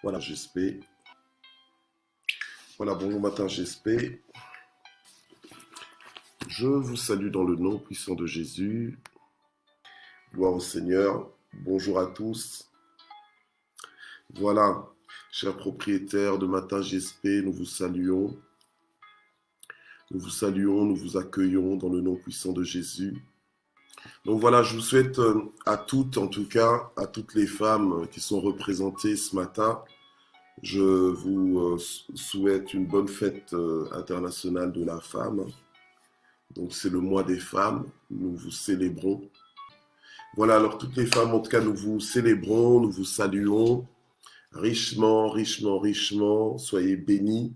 Voilà, j'espère. Voilà, bonjour matin, j'espère. Je vous salue dans le nom puissant de Jésus. Gloire au Seigneur. Bonjour à tous. Voilà, chers propriétaires de Matin GSP, nous vous saluons. Nous vous saluons, nous vous accueillons dans le nom puissant de Jésus. Donc voilà, je vous souhaite à toutes, en tout cas, à toutes les femmes qui sont représentées ce matin, je vous souhaite une bonne fête internationale de la femme. Donc c'est le mois des femmes, nous vous célébrons. Voilà, alors toutes les femmes, en tout cas, nous vous célébrons, nous vous saluons richement, richement, richement. Soyez bénis,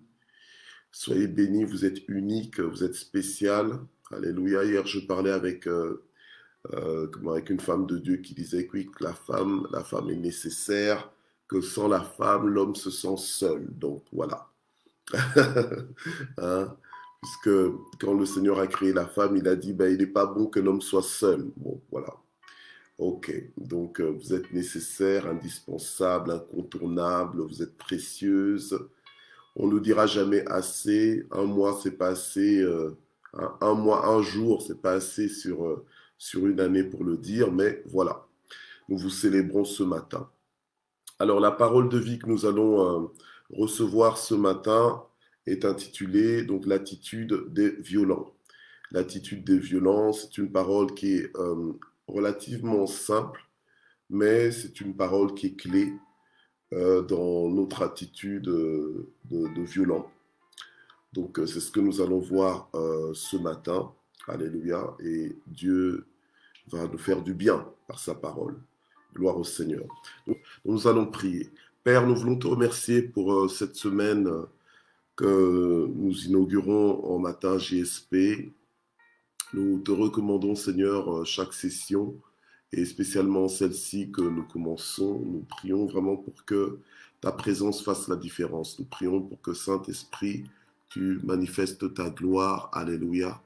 vous êtes uniques, vous êtes spéciales. Alléluia. Hier, je parlais avec une femme de Dieu qui disait que, oui, que la femme est nécessaire, que sans la femme, l'homme se sent seul. Donc voilà. Hein? Puisque quand le Seigneur a créé la femme, il a dit, il n'est pas bon que l'homme soit seul. Bon, voilà. Ok, donc vous êtes nécessaire, indispensable, incontournable, vous êtes précieuse. On ne le dira jamais assez. Un mois, c'est pas assez. Un mois, un jour, c'est pas assez sur une année pour le dire, mais voilà. Nous vous célébrons ce matin. Alors, la parole de vie que nous allons recevoir ce matin est intitulée donc l'attitude des violents. L'attitude des violents, c'est une parole qui est relativement simple, mais c'est une parole qui est clé dans notre attitude de violent. Donc, c'est ce que nous allons voir ce matin. Alléluia. Et Dieu va nous faire du bien par sa parole. Gloire au Seigneur. Donc, nous allons prier. Père, nous voulons te remercier pour cette semaine que nous inaugurons en matin GSP. Nous te recommandons, Seigneur, chaque session et spécialement celle-ci que nous commençons. Nous prions vraiment pour que ta présence fasse la différence. Nous prions pour que Saint-Esprit, tu manifestes ta gloire. Alléluia.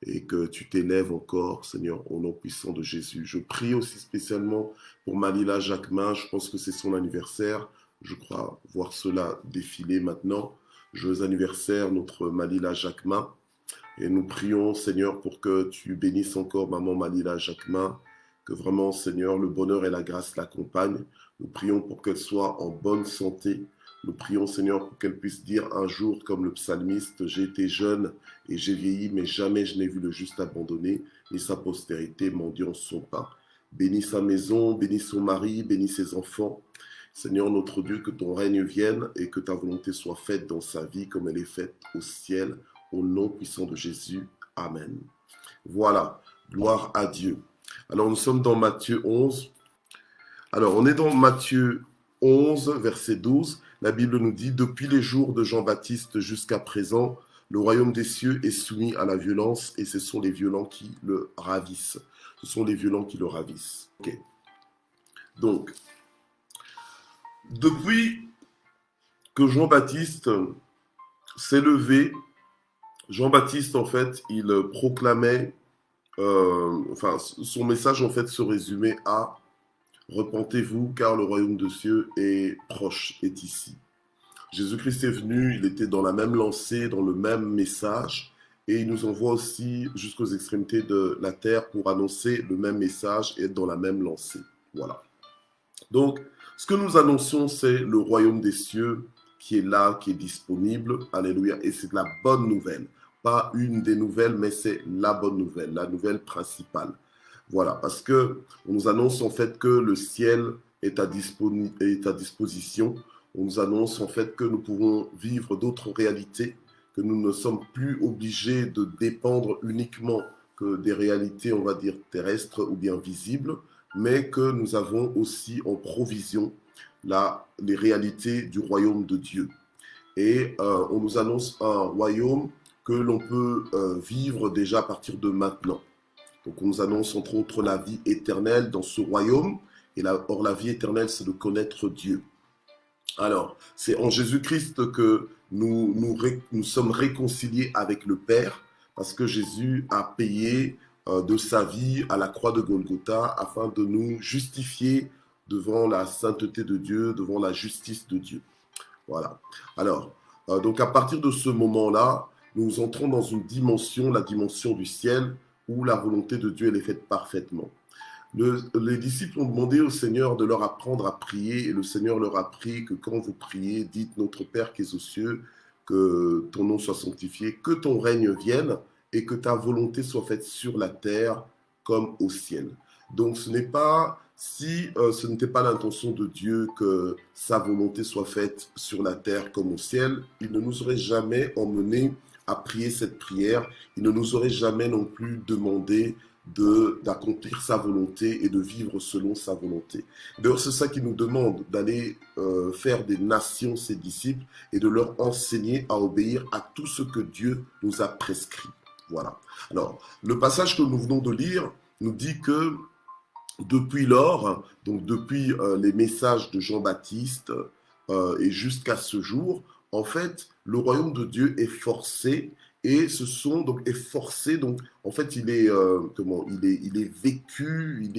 Et que tu t'élèves encore, Seigneur, au nom puissant de Jésus. Je prie aussi spécialement pour Malila Jacquemin. Je pense que c'est son anniversaire. Je crois voir cela défiler maintenant. Joyeux anniversaire, notre Malila Jacquemin. Et nous prions, Seigneur, pour que tu bénisses encore maman Malila Jacquemin, que vraiment, Seigneur, le bonheur et la grâce l'accompagnent. Nous prions pour qu'elle soit en bonne santé. Nous prions, Seigneur, pour qu'elle puisse dire un jour, comme le psalmiste, j'ai été jeune et j'ai vieilli, mais jamais je n'ai vu le juste abandonné, ni sa postérité mendiant son pain. Bénis sa maison, bénis son mari, bénis ses enfants. Seigneur notre Dieu, que ton règne vienne et que ta volonté soit faite dans sa vie comme elle est faite au ciel. Au nom puissant de Jésus. Amen. Voilà, gloire à Dieu. Alors, nous sommes dans Matthieu 11. Alors, on est dans Matthieu 11, verset 12. La Bible nous dit, « Depuis les jours de Jean-Baptiste jusqu'à présent, le royaume des cieux est soumis à la violence et ce sont les violents qui le ravissent. » Ce sont les violents qui le ravissent. Ok. Donc, depuis que Jean-Baptiste s'est levé, Jean-Baptiste, en fait, il proclamait, son message, en fait, se résumait à « Repentez-vous, car le royaume de cieux est proche, est ici. » Jésus-Christ est venu, il était dans la même lancée, dans le même message, et il nous envoie aussi jusqu'aux extrémités de la terre pour annoncer le même message et être dans la même lancée. Voilà. Donc, ce que nous annonçons, c'est le royaume des cieux qui est là, qui est disponible. Alléluia. Et c'est la bonne nouvelle. Pas une des nouvelles, mais c'est la bonne nouvelle, la nouvelle principale. Voilà, parce que on nous annonce en fait que le ciel est à disposition. On nous annonce en fait que nous pouvons vivre d'autres réalités, que nous ne sommes plus obligés de dépendre uniquement que des réalités, on va dire, terrestres ou bien visibles, mais que nous avons aussi en provision les réalités du royaume de Dieu. Et on nous annonce un royaume que l'on peut vivre déjà à partir de maintenant. Donc on nous annonce entre autres la vie éternelle dans ce royaume. Et or la vie éternelle, c'est de connaître Dieu. Alors, c'est en Jésus-Christ que nous sommes réconciliés avec le Père, parce que Jésus a payé de sa vie à la croix de Golgotha afin de nous justifier devant la sainteté de Dieu, devant la justice de Dieu. Voilà. Alors, donc à partir de ce moment-là, nous entrons dans une dimension, la dimension du ciel, où la volonté de Dieu elle est faite parfaitement. Les disciples ont demandé au Seigneur de leur apprendre à prier, et le Seigneur leur a appris que quand vous priez, dites notre Père qui est aux cieux, que ton nom soit sanctifié, que ton règne vienne, et que ta volonté soit faite sur la terre comme au ciel. Donc ce n'est pas, si ce n'était pas l'intention de Dieu que sa volonté soit faite sur la terre comme au ciel, il ne nous aurait jamais emmenés à prier cette prière, il ne nous aurait jamais non plus demandé d'accomplir sa volonté et de vivre selon sa volonté. D'ailleurs, c'est ça qu'il nous demande, d'aller faire des nations ses disciples et de leur enseigner à obéir à tout ce que Dieu nous a prescrit. Voilà. Alors, le passage que nous venons de lire nous dit que depuis lors, donc depuis les messages de Jean-Baptiste et jusqu'à ce jour, en fait, le royaume de Dieu est forcé. Et ce sont donc est forcé, donc en fait il est il est vécu,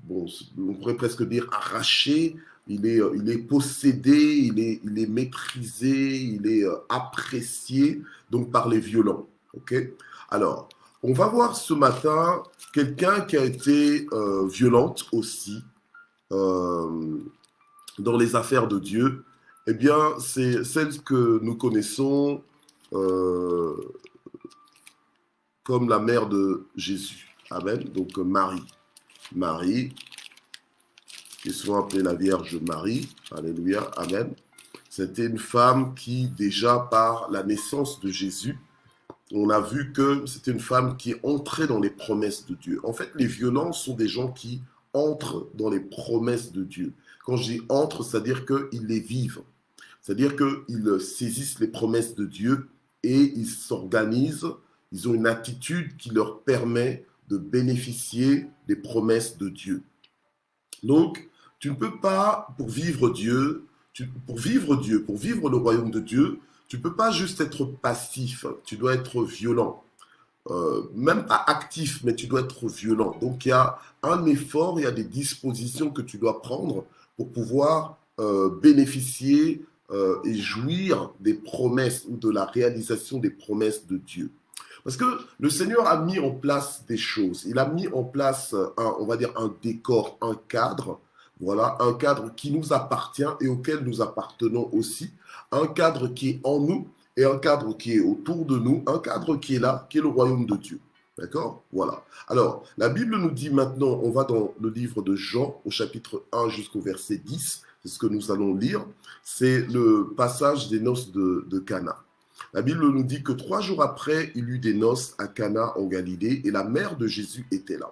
bon, on pourrait presque dire arraché, il est possédé, il est maîtrisé, il est apprécié donc par les violents. Ok. Alors on va voir ce matin quelqu'un qui a été violente aussi dans les affaires de Dieu. Eh bien c'est celle que nous connaissons comme la mère de Jésus. Amen. Donc Marie. Marie, qui est souvent appelée la Vierge Marie. Alléluia. Amen. C'était une femme qui, déjà par la naissance de Jésus, on a vu que c'était une femme qui entrait dans les promesses de Dieu. En fait, les violents sont des gens qui entrent dans les promesses de Dieu. Quand je dis entrent, c'est-à-dire qu'ils les vivent. C'est-à-dire qu'ils saisissent les promesses de Dieu et ils s'organisent, ils ont une attitude qui leur permet de bénéficier des promesses de Dieu. Donc, tu ne peux pas, pour vivre le royaume de Dieu, tu ne peux pas juste être passif, tu dois être violent. Même pas actif, mais tu dois être violent. Donc, il y a un effort, il y a des dispositions que tu dois prendre pour pouvoir bénéficier et jouir des promesses ou de la réalisation des promesses de Dieu. Parce que le Seigneur a mis en place des choses. Il a mis en place, on va dire, un décor, un cadre. Voilà, un cadre qui nous appartient et auquel nous appartenons aussi. Un cadre qui est en nous et un cadre qui est autour de nous. Un cadre qui est là, qui est le royaume de Dieu. D'accord? Voilà. Alors, la Bible nous dit maintenant, on va dans le livre de Jean, au chapitre 1 jusqu'au verset 10. C'est ce que nous allons lire. C'est le passage des noces de Cana. La Bible nous dit que 3 jours après, il y eut des noces à Cana en Galilée et la mère de Jésus était là.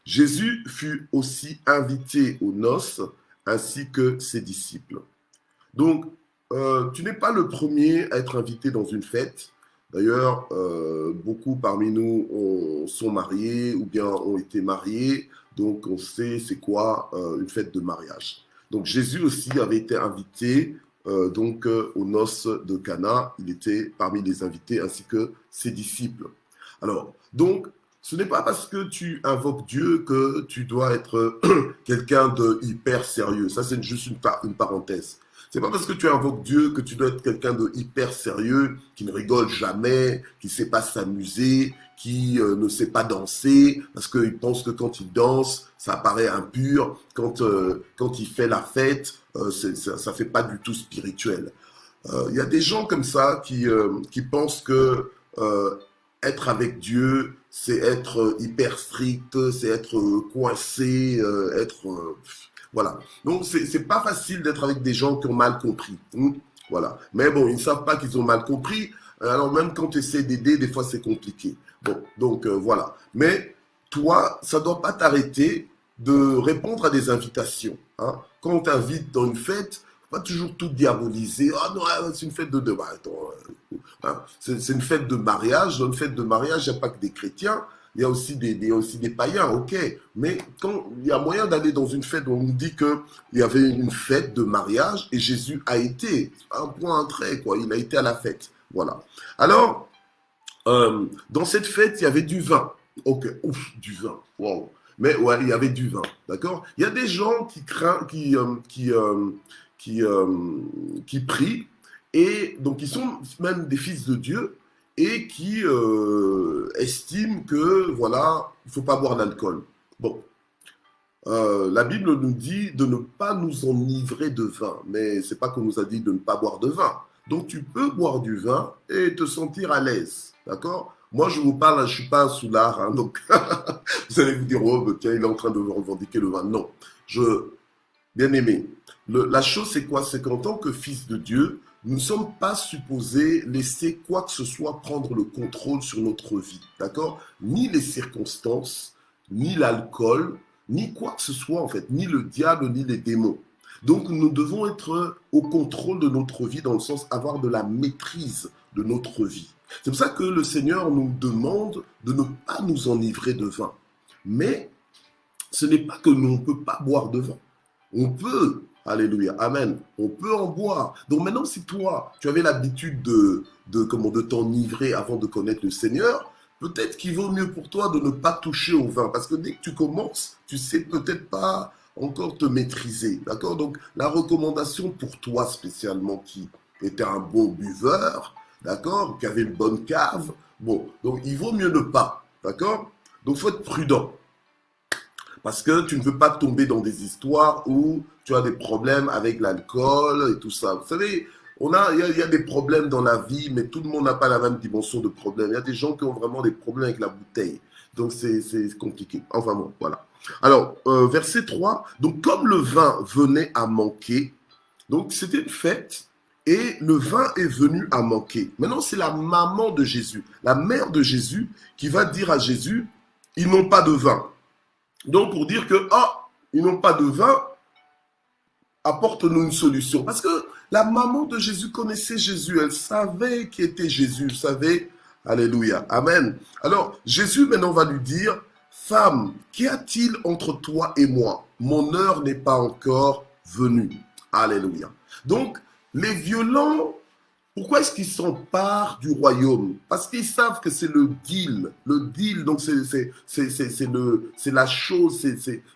Jésus fut aussi invité aux noces ainsi que ses disciples. Donc, tu n'es pas le premier à être invité dans une fête. D'ailleurs, beaucoup parmi nous sont mariés ou bien ont été mariés. Donc, on sait c'est quoi une fête de mariage. Donc, Jésus aussi avait été invité aux noces de Cana. Il était parmi les invités ainsi que ses disciples. Alors, donc, ce n'est pas parce que tu invoques Dieu que tu dois être quelqu'un de hyper sérieux. Ça, c'est juste une parenthèse. C'est pas parce que tu invoques Dieu que tu dois être quelqu'un de hyper sérieux, qui ne rigole jamais, qui ne sait pas s'amuser, qui ne sait pas danser, parce qu'il pense que quand il danse, ça paraît impur. Quand il fait la fête, ça fait pas du tout spirituel. Il y a des gens comme ça qui pensent que être avec Dieu, c'est être hyper strict, c'est être coincé, voilà. Donc, c'est pas facile d'être avec des gens qui ont mal compris. Voilà. Mais bon, ils ne savent pas qu'ils ont mal compris. Alors, même quand tu essaies d'aider, des fois, c'est compliqué. Bon, donc, voilà. Mais toi, ça ne doit pas t'arrêter de répondre à des invitations. Hein. Quand on t'invite dans une fête, pas toujours tout diaboliser. Ah non, c'est une fête de... Bah, attends, hein. C'est une fête de mariage. Dans une fête de mariage, il n'y a pas que des chrétiens. Il y a aussi des païens, ok. Mais quand il y a moyen d'aller dans une fête où on nous dit qu'il y avait une fête de mariage et Jésus a été, un point, un trait, quoi. Il a été à la fête. Voilà. Alors, dans cette fête, il y avait du vin. Ok, ouf, du vin. Wow. Mais ouais, il y avait du vin, d'accord? Il y a des gens qui craignent, qui, qui prient, et donc ils sont même des fils de Dieu, et qui estiment que, voilà, il ne faut pas boire d'alcool. Bon, la Bible nous dit de ne pas nous enivrer de vin, mais c'est pas qu'on nous a dit de ne pas boire de vin. Donc tu peux boire du vin et te sentir à l'aise, d'accord? Moi je vous parle, je suis pas un soulard, hein, donc vous allez vous dire oh ben, tiens il est en train de revendiquer le vin. Non, bien aimé. La chose c'est quoi? C'est qu'en tant que fils de Dieu, nous ne sommes pas supposés laisser quoi que ce soit prendre le contrôle sur notre vie, d'accord? Ni les circonstances, ni l'alcool, ni quoi que ce soit en fait, ni le diable, ni les démons. Donc nous devons être au contrôle de notre vie, dans le sens avoir de la maîtrise de notre vie. C'est pour ça que le Seigneur nous demande de ne pas nous enivrer de vin. Mais ce n'est pas que nous ne peut pas boire de vin. On peut, alléluia, amen, on peut en boire. Donc maintenant, si toi, tu avais l'habitude de t'enivrer avant de connaître le Seigneur, peut-être qu'il vaut mieux pour toi de ne pas toucher au vin. Parce que dès que tu commences, tu sais peut-être pas encore te maîtriser. D'accord? Donc, la recommandation pour toi spécialement qui était un bon buveur, d'accord? Qui avait une bonne cave, bon, donc il vaut mieux ne pas. D'accord? Donc, il faut être prudent. Parce que tu ne veux pas tomber dans des histoires où tu as des problèmes avec l'alcool et tout ça. Vous savez, il y a des problèmes dans la vie, mais tout le monde n'a pas la même dimension de problème. Il y a des gens qui ont vraiment des problèmes avec la bouteille. Donc, c'est compliqué. Enfin bon, voilà. Alors, verset 3. Donc, comme le vin venait à manquer, donc c'était une fête et le vin est venu à manquer. Maintenant, c'est la maman de Jésus, la mère de Jésus, qui va dire à Jésus, ils n'ont pas de vin. Donc, pour dire que, ils n'ont pas de vin, apporte-nous une solution. Parce que la maman de Jésus connaissait Jésus. Elle savait qui était Jésus. Elle savait, alléluia, amen. Alors, Jésus maintenant va lui dire, femme, qu'y a-t-il entre toi et moi? Mon heure n'est pas encore venue. Alléluia. Donc, les violents, pourquoi est-ce qu'ils s'emparent du royaume? Parce qu'ils savent que c'est le deal. Le deal, donc c'est la chose,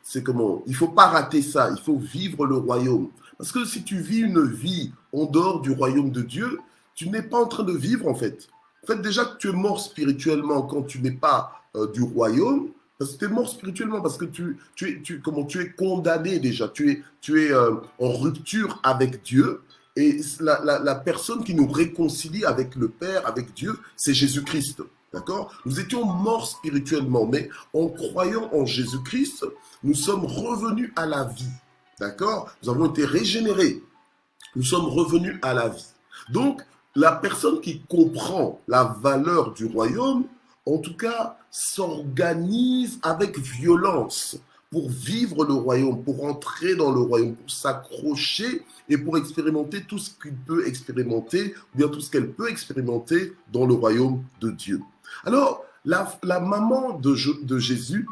c'est comment? Il ne faut pas rater ça, il faut vivre le royaume. Parce que si tu vis une vie en dehors du royaume de Dieu, tu n'es pas en train de vivre en fait. En fait, déjà que tu es mort spirituellement quand tu n'es pas du royaume, parce que tu es mort spirituellement, parce que tu es condamné déjà, tu es en rupture avec Dieu. Et la personne qui nous réconcilie avec le Père, avec Dieu, c'est Jésus-Christ. D'accord? Nous étions morts spirituellement, mais en croyant en Jésus-Christ, nous sommes revenus à la vie. D'accord? Nous avons été régénérés. Nous sommes revenus à la vie. Donc, la personne qui comprend la valeur du royaume, en tout cas, s'organise avec violence pour vivre le royaume, pour entrer dans le royaume, pour s'accrocher et pour expérimenter tout ce qu'il peut expérimenter, ou bien tout ce qu'elle peut expérimenter dans le royaume de Dieu. Alors, la maman de Jésus,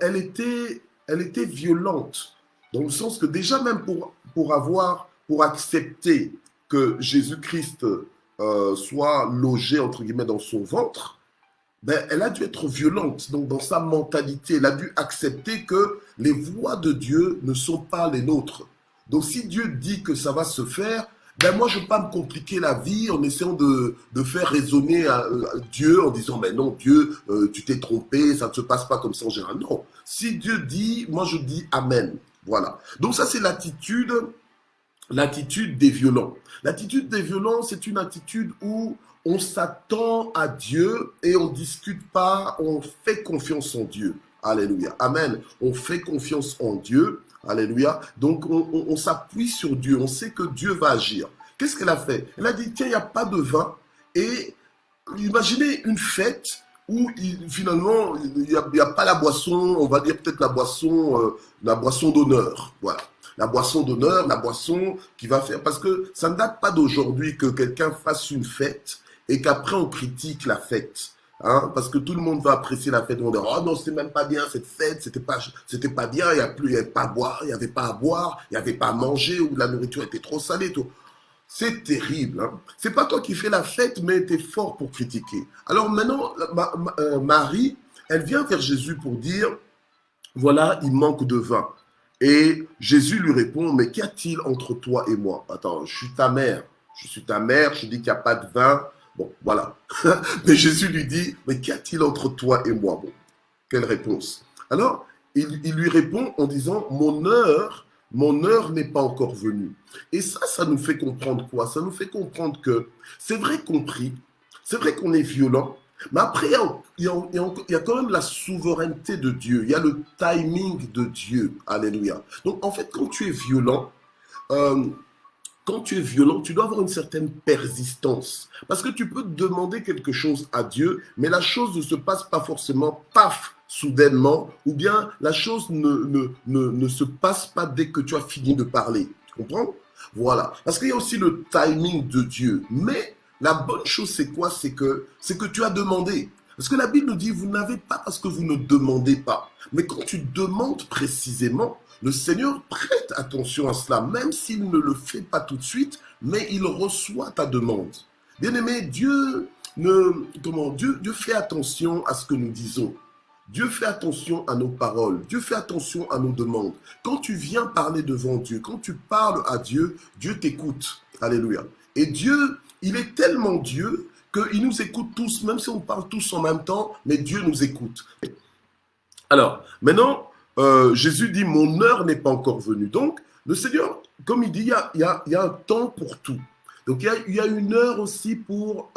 elle était violente, dans le sens que déjà même pour accepter que Jésus-Christ soit logé, entre guillemets, dans son ventre, ben, elle a dû être violente, donc dans sa mentalité, elle a dû accepter que les voies de Dieu ne sont pas les nôtres. Donc si Dieu dit que ça va se faire, ben moi je ne vais pas me compliquer la vie en essayant de faire raisonner Dieu en disant mais non Dieu, tu t'es trompé, ça ne se passe pas comme ça en général. Non, si Dieu dit, moi je dis Amen. Voilà. Donc ça c'est l'attitude des violents. L'attitude des violents, c'est une attitude où on s'attend à Dieu et on ne discute pas, on fait confiance en Dieu. Alléluia. Amen. On fait confiance en Dieu. Alléluia. Donc, on s'appuie sur Dieu. On sait que Dieu va agir. Qu'est-ce qu'elle a fait? Elle a dit, tiens, il n'y a pas de vin. Et imaginez une fête où finalement, il n'y a pas la boisson, on va dire peut-être la boisson d'honneur. Voilà. La boisson d'honneur, la boisson qui va faire... Parce que ça ne date pas d'aujourd'hui que quelqu'un fasse une fête et qu'après on critique la fête. Hein, parce que tout le monde va apprécier la fête. On va dire, oh non, c'est même pas bien cette fête, c'était pas bien, il n'y avait pas à boire, il n'y avait pas à boire, il n'y avait pas à manger, ou la nourriture était trop salée. Tout. C'est terrible. Hein. C'est pas toi qui fais la fête, mais tu es fort pour critiquer. Alors maintenant, Marie, elle vient vers Jésus pour dire, voilà, il manque de vin. Et Jésus lui répond, mais qu'y a-t-il entre toi et moi? Attends, je suis ta mère. Je suis ta mère, je dis qu'il n'y a pas de vin. Bon, voilà. Mais Jésus lui dit, mais qu'y a-t-il entre toi et moi? Bon, quelle réponse? Alors, il lui répond en disant, mon heure n'est pas encore venue. Et ça nous fait comprendre quoi? Ça nous fait comprendre que c'est vrai qu'on prie, c'est vrai qu'on est violent, mais après, il y a quand même la souveraineté de Dieu. Il y a le timing de Dieu. Alléluia. Donc, en fait, euh, quand tu es violent, tu dois avoir une certaine persistance. Parce que tu peux demander quelque chose à Dieu, mais la chose ne se passe pas forcément paf, soudainement, ou bien la chose ne se passe pas dès que tu as fini de parler. Tu comprends? Voilà. Parce qu'il y a aussi le timing de Dieu. Mais la bonne chose, c'est quoi? C'est que tu as demandé. Parce que la Bible nous dit, vous n'avez pas parce que vous ne demandez pas. Mais quand tu demandes précisément, le Seigneur prête attention à cela, même s'il ne le fait pas tout de suite, mais il reçoit ta demande. Bien-aimé, Dieu fait attention à ce que nous disons. Dieu fait attention à nos paroles. Dieu fait attention à nos demandes. Quand tu viens parler devant Dieu, quand tu parles à Dieu, Dieu t'écoute. Alléluia. Et Dieu, il est tellement Dieu qu'il nous écoute tous, même si on parle tous en même temps, mais Dieu nous écoute. Alors, maintenant, Jésus dit, mon heure n'est pas encore venue. Donc, le Seigneur, comme il dit, il y a un temps pour tout. Donc, il y a une heure aussi pour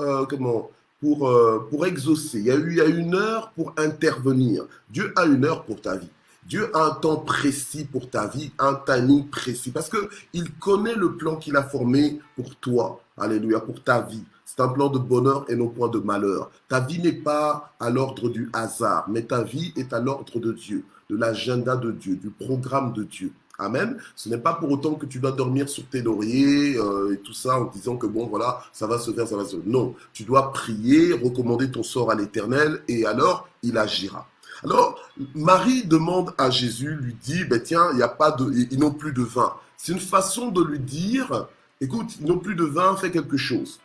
exaucer. Il y a une heure pour intervenir. Dieu a une heure pour ta vie. Dieu a un temps précis pour ta vie, un timing précis. Parce qu'il connaît le plan qu'il a formé pour toi. Alléluia, pour ta vie. C'est un plan de bonheur et non point de malheur. Ta vie n'est pas à l'ordre du hasard, mais ta vie est à l'ordre de Dieu, de l'agenda de Dieu, du programme de Dieu. Amen. Ce n'est pas pour autant que tu dois dormir sur tes lauriers et tout ça en disant que bon, voilà, ça va se faire, ça va se faire. Non, tu dois prier, recommander ton sort à l'Éternel et alors il agira. Alors, Marie demande à Jésus, lui dit, ben tiens, ils n'ont plus de vin. C'est une façon de lui dire, écoute, ils n'ont plus de vin, fais quelque chose.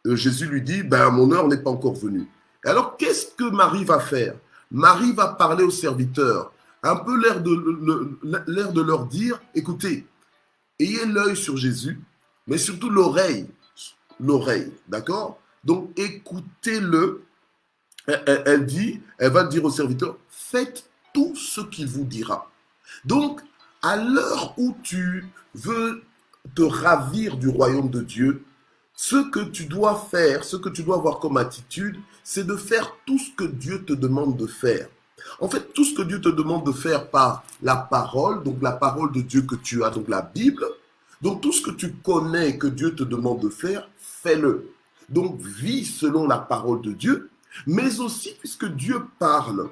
Jésus lui dit, ben mon heure n'est pas encore venue. Et alors, qu'est-ce que Marie va faire? Marie va parler aux serviteurs, un peu l'air de leur dire, écoutez, ayez l'œil sur Jésus, mais surtout l'oreille, d'accord? Donc, écoutez-le. Elle va dire aux serviteurs, faites tout ce qu'il vous dira. Donc, à l'heure où tu veux te ravir du royaume de Dieu, ce que tu dois faire, ce que tu dois avoir comme attitude, c'est de faire tout ce que Dieu te demande de faire. En fait, tout ce que Dieu te demande de faire par la parole, donc la parole de Dieu que tu as, donc la Bible, donc tout ce que tu connais et que Dieu te demande de faire, fais-le. Donc vis selon la parole de Dieu, mais aussi puisque Dieu parle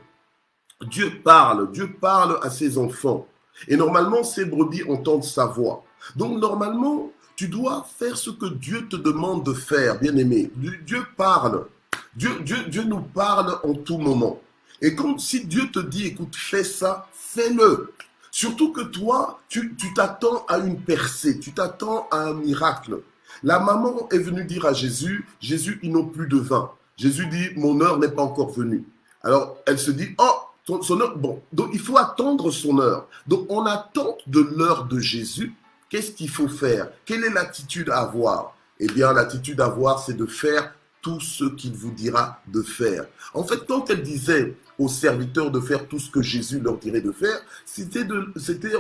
à ses enfants. Et normalement, ces brebis entendent sa voix. Donc normalement, tu dois faire ce que Dieu te demande de faire, bien-aimé. Dieu parle. Dieu nous parle en tout moment. Et si Dieu te dit, écoute, fais ça, fais-le. Surtout que toi, tu t'attends à une percée, tu t'attends à un miracle. La maman est venue dire à Jésus, ils n'ont plus de vin. Jésus dit, mon heure n'est pas encore venue. Alors, elle se dit, oh, son heure, bon, donc il faut attendre son heure. Donc, en attente de l'heure de Jésus, qu'est-ce qu'il faut faire? Quelle est l'attitude à avoir? Eh bien, l'attitude à avoir, c'est de faire tout ce qu'il vous dira de faire. En fait, quand elle disait aux serviteurs de faire tout ce que Jésus leur dirait de faire,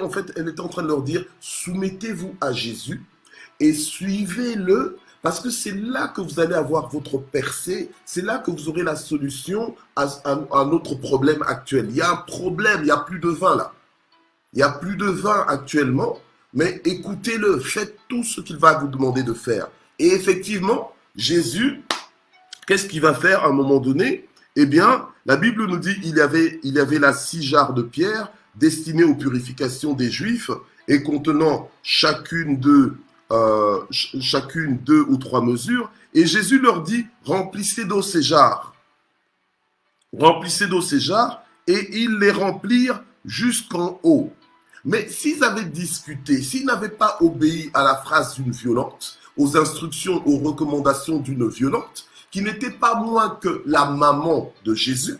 en fait, elle était en train de leur dire, soumettez-vous à Jésus et suivez-le, parce que c'est là que vous allez avoir votre percée, c'est là que vous aurez la solution à notre problème actuel. Il y a un problème, il n'y a plus de vin là. Il n'y a plus de vin actuellement, mais écoutez-le, faites tout ce qu'il va vous demander de faire. Et effectivement, Jésus, qu'est-ce qu'il va faire à un moment donné? Eh bien, la Bible nous dit qu'il y avait là 6 jarres de pierre destinées aux purifications des Juifs et contenant chacune 2 ou 3 mesures. Et Jésus leur dit, remplissez d'eau ces jarres. Remplissez d'eau ces jarres, et ils les remplirent jusqu'en haut. Mais s'ils avaient discuté, s'ils n'avaient pas obéi à la phrase d'une violente, aux instructions, aux recommandations d'une violente, qui n'était pas moins que la maman de Jésus,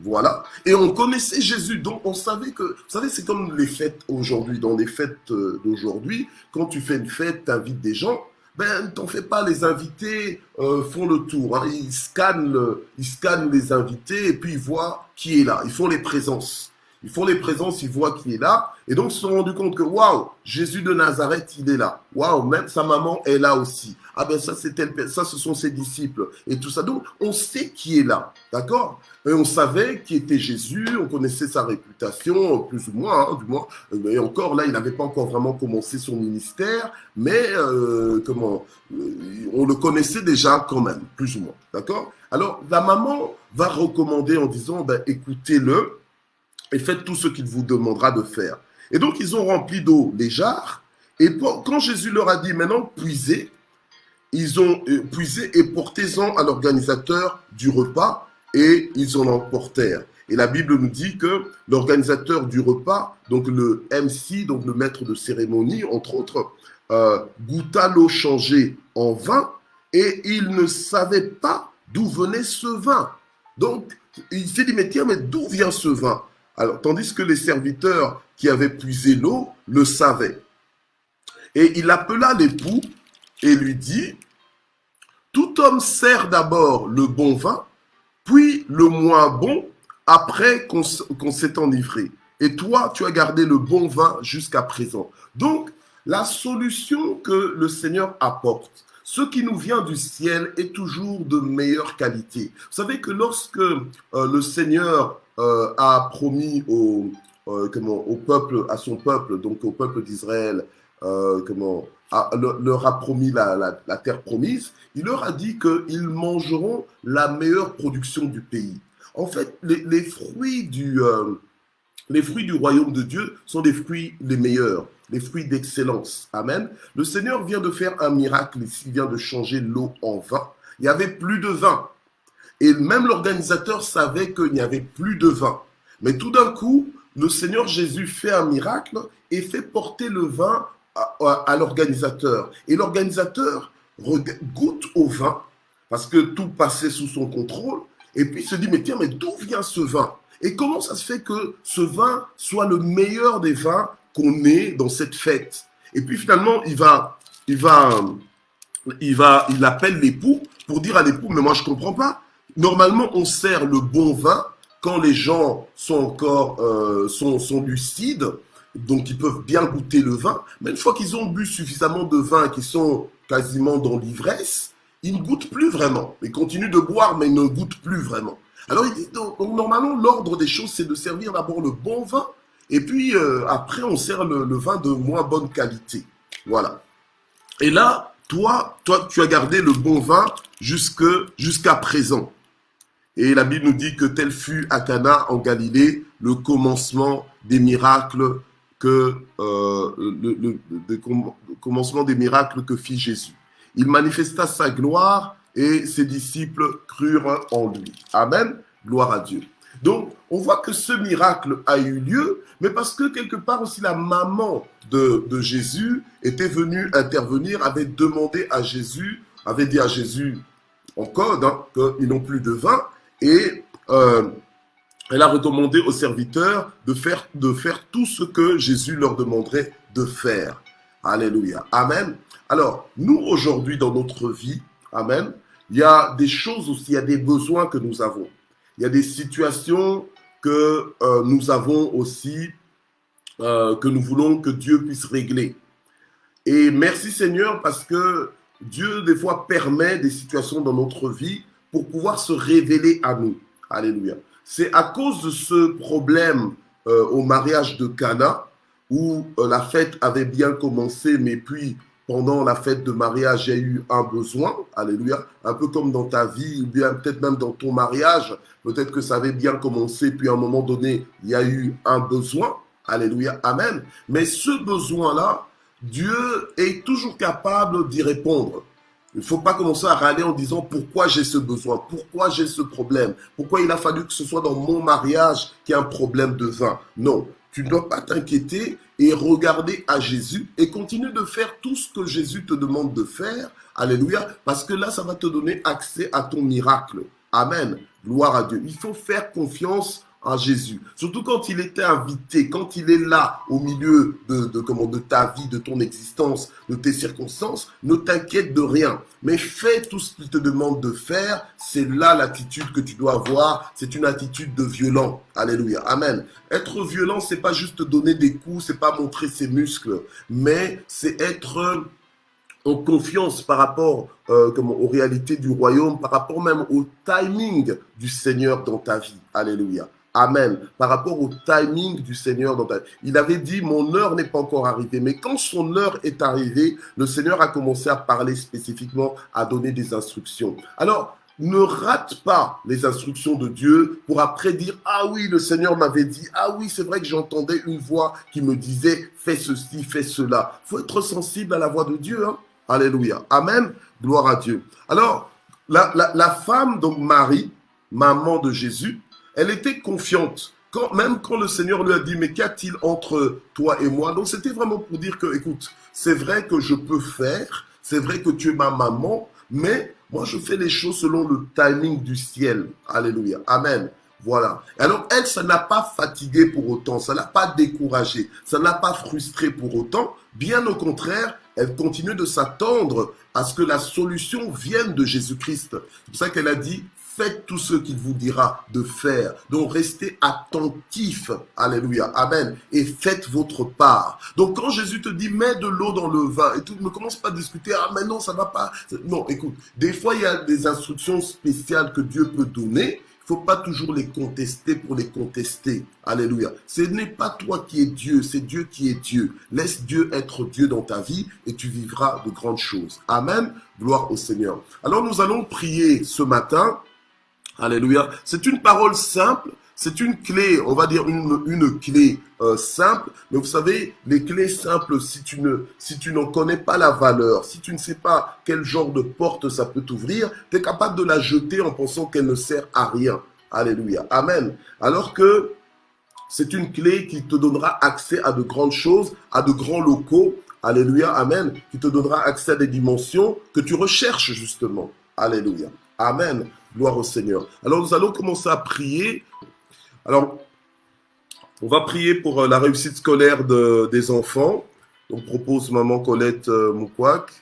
Voilà. Et on connaissait Jésus, donc on savait que, vous savez, c'est comme les fêtes aujourd'hui. Dans les fêtes d'aujourd'hui, quand tu fais une fête, tu invites des gens, ben, t'en fais pas, les invités font le tour. Hein. Ils scannent les invités et puis ils voient qui est là. Ils font les présences. Ils font les présences, ils voient qui est là. Et donc, ils se sont rendus compte que, waouh, Jésus de Nazareth, il est là. Waouh, même sa maman est là aussi. Ah ben, ça, ça, ce sont ses disciples. Et tout ça. Donc, on sait qui est là. D'accord? Et on savait qui était Jésus. On connaissait sa réputation, plus ou moins, hein, du moins. Et encore, là, il n'avait pas encore vraiment commencé son ministère. Mais, on le connaissait déjà quand même, plus ou moins. D'accord? Alors, la maman va recommander en disant, ben, écoutez-le. Et faites tout ce qu'il vous demandera de faire. Et donc, ils ont rempli d'eau les jarres. Et quand Jésus leur a dit, maintenant, puisez, ils ont puisé et portez-en à l'organisateur du repas. Et ils en emportèrent. Et la Bible nous dit que l'organisateur du repas, donc le MC, donc le maître de cérémonie, entre autres, goûta l'eau changée en vin et il ne savait pas d'où venait ce vin. Donc, il s'est dit, mais tiens, mais d'où vient ce vin? Alors, tandis que les serviteurs qui avaient puisé l'eau le savaient. Et il appela l'époux et lui dit, tout homme sert d'abord le bon vin, puis le moins bon, après qu'on s'est enivré. Et toi, tu as gardé le bon vin jusqu'à présent. Donc, la solution que le Seigneur apporte, ce qui nous vient du ciel est toujours de meilleure qualité. Vous savez que lorsque le Seigneur a promis au peuple, à son peuple, donc au peuple d'Israël, leur a promis la terre promise, il leur a dit qu'ils mangeront la meilleure production du pays. En fait, les fruits du royaume de Dieu sont des fruits les meilleurs, les fruits d'excellence. Amen. Le Seigneur vient de faire un miracle ici, il vient de changer l'eau en vin. Il n'y avait plus de vin. Et même l'organisateur savait qu'il n'y avait plus de vin. Mais tout d'un coup, le Seigneur Jésus fait un miracle et fait porter le vin à l'organisateur. Et l'organisateur goûte au vin, parce que tout passait sous son contrôle, et puis il se dit, mais tiens, mais d'où vient ce vin? Et comment ça se fait que ce vin soit le meilleur des vins qu'on ait dans cette fête? Et puis finalement, il appelle l'époux pour dire à l'époux, mais moi je comprends pas. Normalement, on sert le bon vin quand les gens sont encore sont lucides, donc ils peuvent bien goûter le vin. Mais une fois qu'ils ont bu suffisamment de vin et qu'ils sont quasiment dans l'ivresse, ils ne goûtent plus vraiment. Ils continuent de boire, mais ils ne goûtent plus vraiment. Alors, il dit, donc, normalement, l'ordre des choses, c'est de servir d'abord le bon vin, et puis après, on sert le vin de moins bonne qualité. Voilà. Et là, toi, tu as gardé le bon vin jusqu'à présent. Et la Bible nous dit que tel fut à Cana en Galilée le commencement des miracles commencement des miracles que fit Jésus. Il manifesta sa gloire et ses disciples crurent en lui. Amen. Gloire à Dieu. Donc, on voit que ce miracle a eu lieu, mais parce que quelque part aussi la maman de Jésus était venue intervenir, avait demandé à Jésus, avait dit à Jésus en code qu'ils n'ont plus de vin, et elle a recommandé aux serviteurs de faire tout ce que Jésus leur demanderait de faire. Alléluia. Amen. Alors, nous aujourd'hui dans notre vie, amen, il y a des choses aussi, il y a des besoins que nous avons. Il y a des situations que nous avons aussi, que nous voulons que Dieu puisse régler. Et merci Seigneur parce que Dieu des fois permet des situations dans notre vie pour pouvoir se révéler à nous. Alléluia. C'est à cause de ce problème au mariage de Cana où la fête avait bien commencé, mais puis pendant la fête de mariage, il y a eu un besoin, alléluia, un peu comme dans ta vie, ou bien peut-être même dans ton mariage, peut-être que ça avait bien commencé, puis à un moment donné, il y a eu un besoin, alléluia, amen. Mais ce besoin-là, Dieu est toujours capable d'y répondre. Il ne faut pas commencer à râler en disant pourquoi j'ai ce besoin, pourquoi j'ai ce problème, pourquoi il a fallu que ce soit dans mon mariage qu'il y ait un problème de vin. Non, tu ne dois pas t'inquiéter et regarder à Jésus et continuer de faire tout ce que Jésus te demande de faire. Alléluia, parce que là, ça va te donner accès à ton miracle. Amen. Gloire à Dieu. Il faut faire confiance en Jésus. Surtout quand il était invité, quand il est là au milieu de ta vie, de ton existence, de tes circonstances, ne t'inquiète de rien. Mais fais tout ce qu'il te demande de faire. C'est là l'attitude que tu dois avoir. C'est une attitude de violent. Alléluia. Amen. Être violent, c'est pas juste donner des coups, c'est pas montrer ses muscles, mais c'est être en confiance par rapport aux réalités du royaume, par rapport même au timing du Seigneur dans ta vie. Alléluia. Amen. Par rapport au timing du Seigneur dans ta vie. Il avait dit, mon heure n'est pas encore arrivée. Mais quand son heure est arrivée, le Seigneur a commencé à parler spécifiquement, à donner des instructions. Alors, ne rate pas les instructions de Dieu pour après dire « Ah oui, le Seigneur m'avait dit, ah oui, c'est vrai que j'entendais une voix qui me disait « Fais ceci, fais cela ». Il faut être sensible à la voix de Dieu. Hein? Alléluia. Amen. Gloire à Dieu. Alors, la femme, donc Marie, maman de Jésus, elle était confiante. Même quand le Seigneur lui a dit « Mais qu'y a-t-il entre toi et moi ?» Donc, c'était vraiment pour dire que, écoute, c'est vrai que je peux faire, c'est vrai que tu es ma maman, mais moi, je fais les choses selon le timing du ciel. Alléluia. Amen. Voilà. Alors, elle, ça n'a pas fatigué pour autant, ça n'a pas découragé, ça n'a pas frustré pour autant. Bien au contraire, elle continue de s'attendre à ce que la solution vienne de Jésus-Christ. C'est pour ça qu'elle a dit, faites tout ce qu'il vous dira de faire. Donc, restez attentifs. Alléluia. Amen. Et faites votre part. Donc, quand Jésus te dit, mets de l'eau dans le vin et tout, ne commence pas à discuter, ah, mais non, ça va pas. Non, écoute, des fois, il y a des instructions spéciales que Dieu peut donner. Il ne faut pas toujours les contester pour les contester. Alléluia. Ce n'est pas toi qui es Dieu, c'est Dieu qui est Dieu. Laisse Dieu être Dieu dans ta vie et tu vivras de grandes choses. Amen. Gloire au Seigneur. Alors, nous allons prier ce matin. Alléluia. C'est une parole simple, c'est une clé, on va dire une clé simple, mais vous savez, les clés simples, si tu n'en connais pas la valeur, si tu ne sais pas quel genre de porte ça peut t'ouvrir, tu es capable de la jeter en pensant qu'elle ne sert à rien. Alléluia. Amen. Alors que c'est une clé qui te donnera accès à de grandes choses, à de grands locaux. Alléluia. Amen. Qui te donnera accès à des dimensions que tu recherches justement. Alléluia. Amen. Gloire au Seigneur. Alors, nous allons commencer à prier. Alors, on va prier pour la réussite scolaire des enfants. Donc, propose maman Colette Moukouak.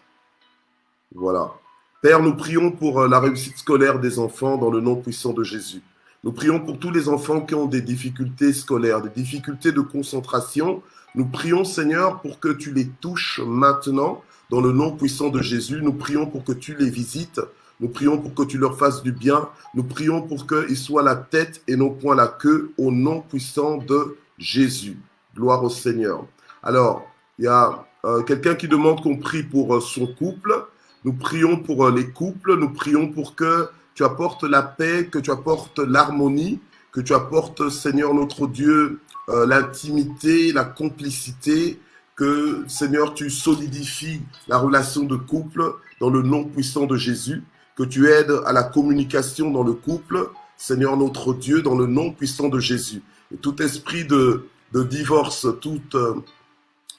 Voilà. Père, nous prions pour la réussite scolaire des enfants dans le nom puissant de Jésus. Nous prions pour tous les enfants qui ont des difficultés scolaires, des difficultés de concentration. Nous prions, Seigneur, pour que tu les touches maintenant dans le nom puissant de Jésus. Nous prions pour que tu les visites. Nous prions pour que tu leur fasses du bien. Nous prions pour qu'ils soient la tête et non point la queue au nom puissant de Jésus. Gloire au Seigneur. Alors, il y a quelqu'un qui demande qu'on prie pour son couple. Nous prions pour les couples. Nous prions pour que tu apportes la paix, que tu apportes l'harmonie, que tu apportes, Seigneur notre Dieu, l'intimité, la complicité, que, Seigneur, tu solidifies la relation de couple dans le nom puissant de Jésus. Que tu aides à la communication dans le couple, Seigneur notre Dieu, dans le nom puissant de Jésus. Et tout esprit de divorce, tout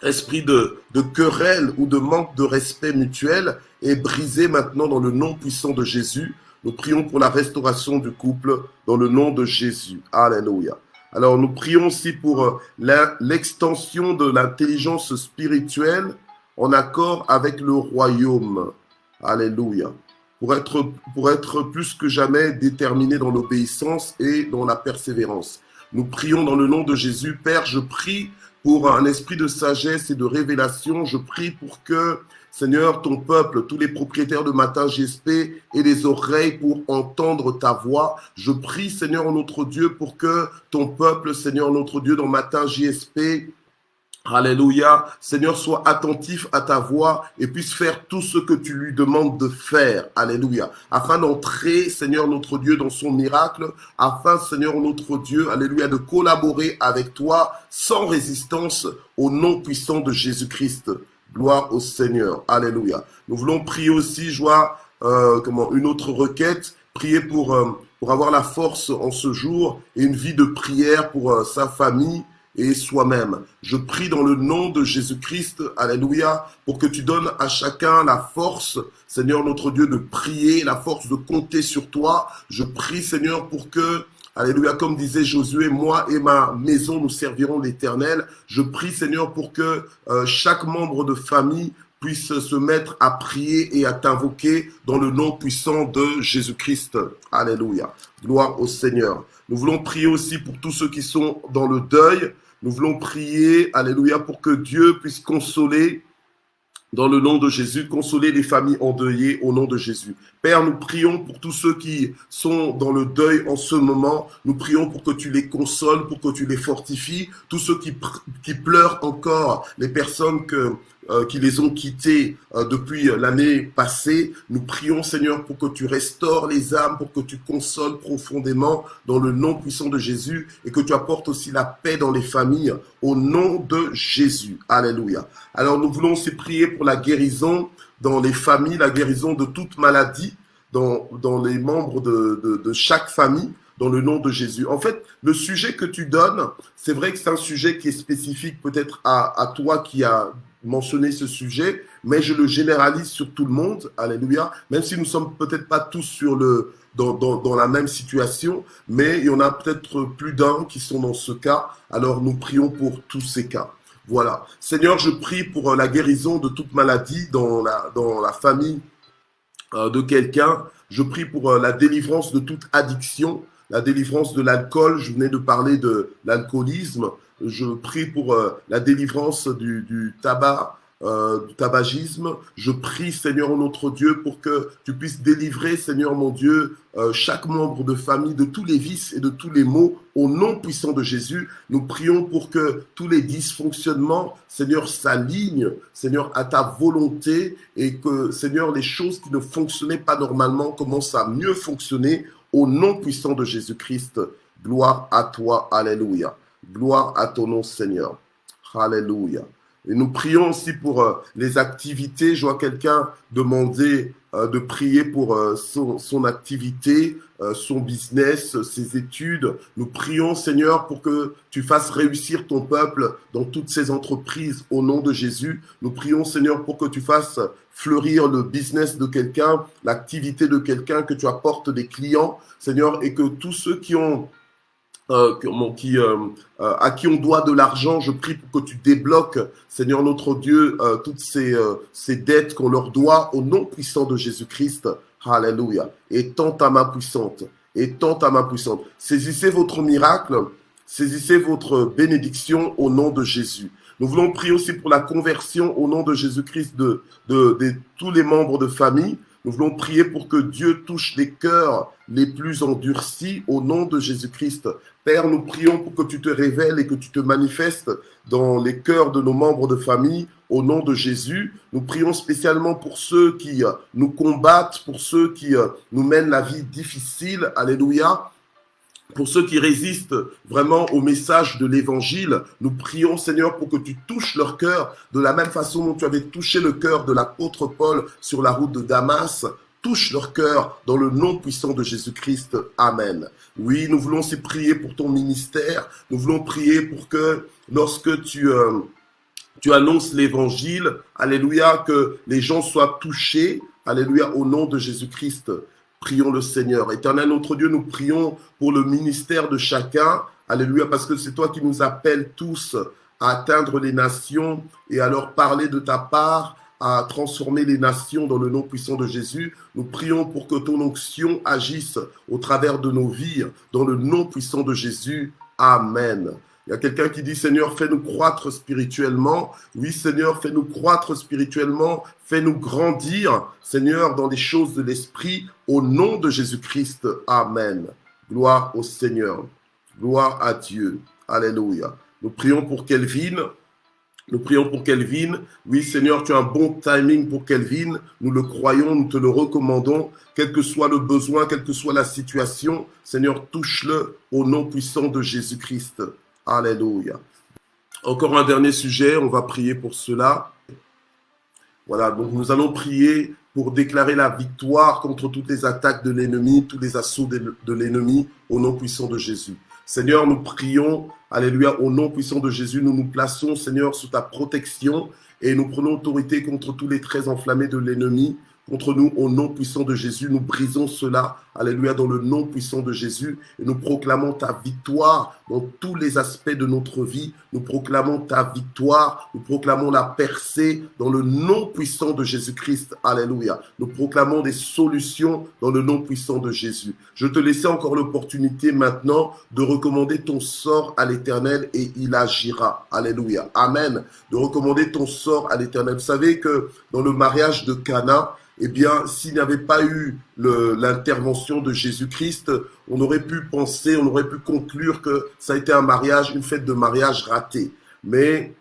esprit de querelle ou de manque de respect mutuel est brisé maintenant dans le nom puissant de Jésus. Nous prions pour la restauration du couple dans le nom de Jésus. Alléluia. Alors nous prions aussi pour l'extension de l'intelligence spirituelle en accord avec le royaume. Alléluia. Pour être plus que jamais déterminé dans l'obéissance et dans la persévérance. Nous prions dans le nom de Jésus. Père, je prie pour un esprit de sagesse et de révélation. Je prie pour que, Seigneur, ton peuple, tous les propriétaires de Matin GSP aient des oreilles pour entendre ta voix. Je prie, Seigneur notre Dieu, pour que ton peuple, Seigneur notre Dieu, dans Matin JSP, Alléluia, Seigneur, sois attentif à ta voix et puisse faire tout ce que tu lui demandes de faire. Alléluia. Afin d'entrer, Seigneur notre Dieu, dans son miracle, afin, Seigneur notre Dieu, alléluia, de collaborer avec toi sans résistance au nom puissant de Jésus-Christ. Gloire au Seigneur. Alléluia. Nous voulons prier aussi, une autre requête, prier pour avoir la force en ce jour et une vie de prière pour sa famille et soi-même. Je prie dans le nom de Jésus-Christ, alléluia, pour que tu donnes à chacun la force, Seigneur notre Dieu, de prier, la force de compter sur toi. Je prie, Seigneur, pour que, alléluia, comme disait Josué, moi et ma maison, nous servirons l'Éternel. Je prie, Seigneur, pour que chaque membre de famille puisse se mettre à prier et à t'invoquer dans le nom puissant de Jésus-Christ. Alléluia. Gloire au Seigneur. Nous voulons prier aussi pour tous ceux qui sont dans le deuil. Nous voulons prier, alléluia, pour que Dieu puisse consoler dans le nom de Jésus, consoler les familles endeuillées au nom de Jésus. Père, nous prions pour tous ceux qui sont dans le deuil en ce moment. Nous prions pour que tu les consoles, pour que tu les fortifies. Tous ceux qui pleurent encore, les personnes qui les ont quittés depuis l'année passée. Nous prions, Seigneur, pour que tu restaures les âmes, pour que tu consoles profondément dans le nom puissant de Jésus et que tu apportes aussi la paix dans les familles au nom de Jésus. Alléluia. Alors, nous voulons aussi prier pour la guérison dans les familles, la guérison de toute maladie dans les membres de chaque famille, dans le nom de Jésus. En fait, le sujet que tu donnes, c'est vrai que c'est un sujet qui est spécifique peut-être à toi qui a mentionné ce sujet, mais je le généralise sur tout le monde, alléluia, même si nous sommes peut-être pas tous dans la même situation, mais il y en a peut-être plus d'un qui sont dans ce cas, alors nous prions pour tous ces cas. Voilà. Seigneur, je prie pour la guérison de toute maladie dans la famille de quelqu'un. Je prie pour la délivrance de toute addiction, la délivrance de l'alcool. Je venais de parler de l'alcoolisme. Je prie pour la délivrance du tabac, du tabagisme. Je prie, Seigneur notre Dieu, pour que tu puisses délivrer, Seigneur mon Dieu, chaque membre de famille de tous les vices et de tous les maux au nom puissant de Jésus. Nous prions pour que tous les dysfonctionnements, Seigneur, s'alignent, Seigneur, à ta volonté et que, Seigneur, les choses qui ne fonctionnaient pas normalement commencent à mieux fonctionner au nom puissant de Jésus-Christ. Gloire à toi, alléluia. Gloire à ton nom, Seigneur. Alléluia. Et nous prions aussi pour les activités. Je vois quelqu'un demander de prier pour son activité, son business, ses études. Nous prions, Seigneur, pour que tu fasses réussir ton peuple dans toutes ses entreprises au nom de Jésus. Nous prions, Seigneur, pour que tu fasses fleurir le business de quelqu'un, l'activité de quelqu'un, que tu apportes des clients, Seigneur, et que tous ceux qui ont à qui on doit de l'argent, je prie pour que tu débloques, Seigneur notre Dieu, toutes ces dettes qu'on leur doit au nom puissant de Jésus-Christ. Alléluia. Et tant ta main puissante, et tant ta main puissante. Saisissez votre miracle, saisissez votre bénédiction au nom de Jésus. Nous voulons prier aussi pour la conversion au nom de Jésus-Christ de tous les membres de famille. Nous voulons prier pour que Dieu touche les cœurs les plus endurcis au nom de Jésus-Christ. Père, nous prions pour que tu te révèles et que tu te manifestes dans les cœurs de nos membres de famille au nom de Jésus. Nous prions spécialement pour ceux qui nous combattent, pour ceux qui nous mènent la vie difficile. Alléluia. Pour ceux qui résistent vraiment au message de l'évangile, nous prions, Seigneur, pour que tu touches leur cœur de la même façon dont tu avais touché le cœur de l'apôtre Paul sur la route de Damas. Touche leur cœur dans le nom puissant de Jésus-Christ. Amen. Oui, nous voulons aussi prier pour ton ministère. Nous voulons prier pour que lorsque tu annonces l'évangile, alléluia, que les gens soient touchés, alléluia, au nom de Jésus-Christ. Prions le Seigneur. Éternel notre Dieu, nous prions pour le ministère de chacun. Alléluia, parce que c'est toi qui nous appelles tous à atteindre les nations et à leur parler de ta part, à transformer les nations dans le nom puissant de Jésus. Nous prions pour que ton onction agisse au travers de nos vies, dans le nom puissant de Jésus. Amen. Il y a quelqu'un qui dit, Seigneur, fais-nous croître spirituellement. Oui, Seigneur, fais-nous croître spirituellement. Fais-nous grandir, Seigneur, dans les choses de l'esprit, au nom de Jésus-Christ. Amen. Gloire au Seigneur. Gloire à Dieu. Alléluia. Nous prions pour Kelvin. Nous prions pour Kelvin. Oui, Seigneur, tu as un bon timing pour Kelvin. Nous le croyons, nous te le recommandons. Quel que soit le besoin, quelle que soit la situation, Seigneur, touche-le au nom puissant de Jésus-Christ. Alléluia. Encore un dernier sujet, on va prier pour cela. Voilà, donc nous allons prier pour déclarer la victoire contre toutes les attaques de l'ennemi, tous les assauts de l'ennemi, au nom puissant de Jésus. Seigneur, nous prions, alléluia, au nom puissant de Jésus, nous nous plaçons, Seigneur, sous ta protection et nous prenons autorité contre tous les traits enflammés de l'ennemi. Contre nous, au nom puissant de Jésus, nous brisons cela, alléluia, dans le nom puissant de Jésus, et nous proclamons ta victoire dans tous les aspects de notre vie. Nous proclamons ta victoire, nous proclamons la percée dans le nom puissant de Jésus-Christ, alléluia. Nous proclamons des solutions dans le nom puissant de Jésus. Je te laisse encore l'opportunité maintenant de recommander ton sort à l'Éternel et il agira, alléluia, amen. De recommander ton sort à l'Éternel. Vous savez que dans le mariage de Cana, eh bien, s'il n'y avait pas eu l'intervention de Jésus-Christ, on aurait pu penser, on aurait pu conclure que ça a été un mariage, une fête de mariage ratée. Mais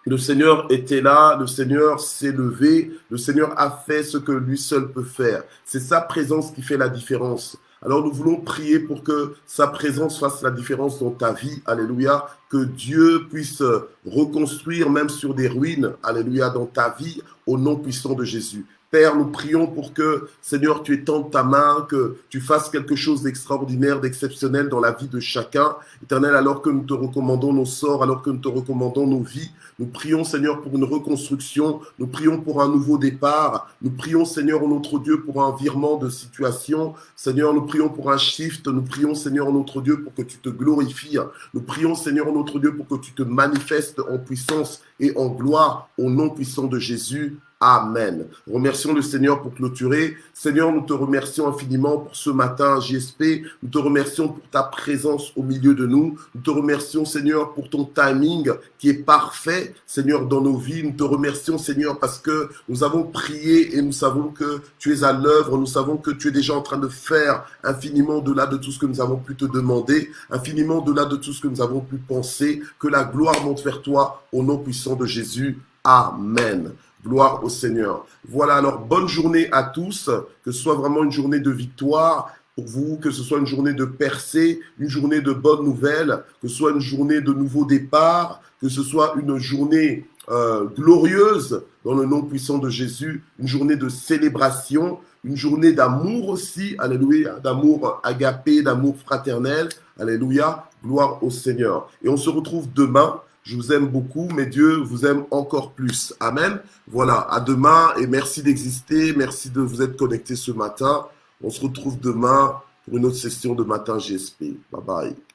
le Seigneur était là, le Seigneur s'est levé, le Seigneur a fait ce que lui seul peut faire. C'est sa présence qui fait la différence. Alors nous voulons prier pour que sa présence fasse la différence dans ta vie, alléluia, que Dieu puisse reconstruire même sur des ruines, alléluia, dans ta vie, au nom puissant de Jésus. Père, nous prions pour que, Seigneur, tu étendes ta main, que tu fasses quelque chose d'extraordinaire, d'exceptionnel dans la vie de chacun. Éternel, alors que nous te recommandons nos sorts, alors que nous te recommandons nos vies, nous prions, Seigneur, pour une reconstruction, nous prions pour un nouveau départ, nous prions, Seigneur, notre Dieu, pour un virement de situation. Seigneur, nous prions pour un shift, nous prions, Seigneur, notre Dieu, pour que tu te glorifies. Nous prions, Seigneur, notre Dieu, pour que tu te manifestes en puissance et en gloire, au nom puissant de Jésus. Amen. Remercions le Seigneur pour clôturer. Seigneur, nous te remercions infiniment pour ce matin, JSP. Nous te remercions pour ta présence au milieu de nous. Nous te remercions, Seigneur, pour ton timing qui est parfait, Seigneur, dans nos vies. Nous te remercions, Seigneur, parce que nous avons prié et nous savons que tu es à l'œuvre. Nous savons que tu es déjà en train de faire infiniment au-delà de tout ce que nous avons pu te demander, infiniment au-delà de tout ce que nous avons pu penser. Que la gloire monte vers toi au nom puissant de Jésus. Amen. Gloire au Seigneur. Voilà, alors bonne journée à tous, que ce soit vraiment une journée de victoire pour vous, que ce soit une journée de percée, une journée de bonnes nouvelles, que ce soit une journée de nouveau départ, que ce soit une journée glorieuse dans le nom puissant de Jésus, une journée de célébration, une journée d'amour aussi, alléluia, d'amour agapé, d'amour fraternel, alléluia, gloire au Seigneur. Et on se retrouve demain. Je vous aime beaucoup, mais Dieu vous aime encore plus. Amen. Voilà, à demain et merci d'exister. Merci de vous être connectés ce matin. On se retrouve demain pour une autre session de Matin GSP. Bye bye.